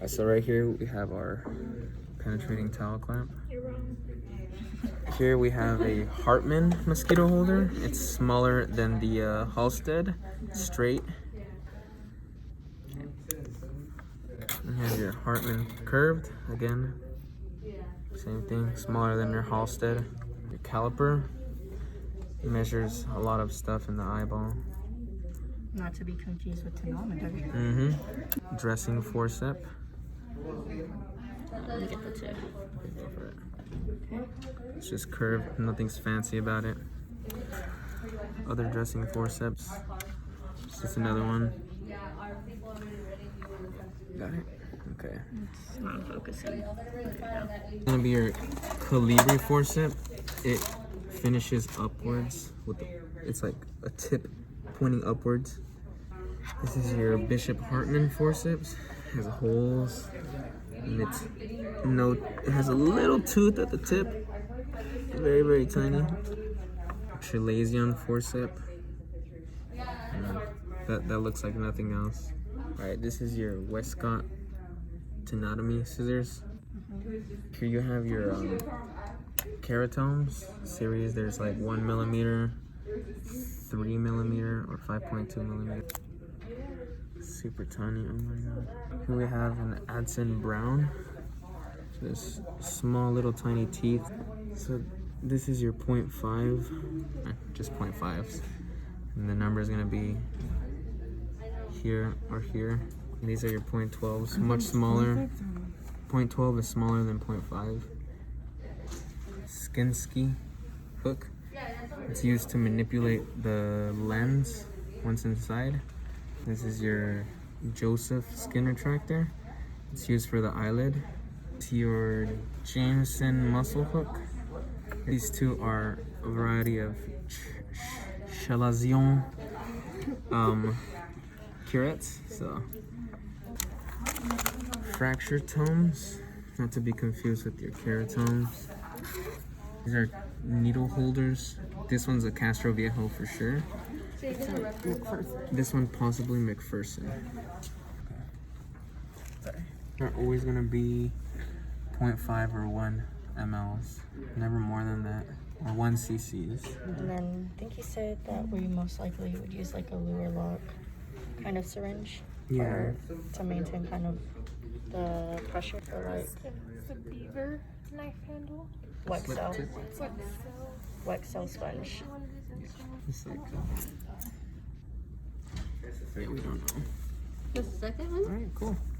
So right here we have our penetrating towel clamp. You're wrong. Here we have a Hartmann mosquito holder. It's smaller than the Halstead, straight. And here's your Hartmann curved, again, same thing, smaller than your Halstead. Your caliper measures a lot of stuff in the eyeball. Not to be confused with tonometer. Dressing forceps. Let me get the tip. Go for it. It's just curved, nothing's fancy about it. Other dressing forceps. It's just another one. Got it? Okay. It's not focusing. It's gonna be your Calibri forceps. It finishes upwards with it's like a tip pointing upwards. This is your Bishop Hartmann forceps. It has holes and it has a little tooth at the tip. Very, very tiny. Chilazion forceps. That looks like nothing else. Alright, this is your Westcott tenotomy scissors. Here you have your keratomes series. There's like 1 millimeter, 3 millimeter, or 5.2 millimeter. Super tiny, oh my god. Here we have an Adson Brown. This small little tiny teeth. So this is your 0.5, just 0.5s. And the number is gonna be here or here. And these are your 0.12s, much smaller. 0.12 is smaller than 0.5. Skinsky hook. It's used to manipulate the lens once inside. This is your Joseph skin retractor. It's used for the eyelid. It's your Jameson muscle hook. These two are a variety of Chilazion curettes. So fracture tomes, not to be confused with your keratomes. These are needle holders. This one's a Castro Viejo for sure. This one possibly McPherson. They're always gonna be 0.5 or 1 mLs, never more than that, or 1 cc's. And then I think he said that we most likely would use like a lure lock kind of syringe. Yeah. To maintain kind of the pressure for like The Beaver knife handle. Weck What sponge. It's like, yeah, we don't know. The second one? Alright, cool.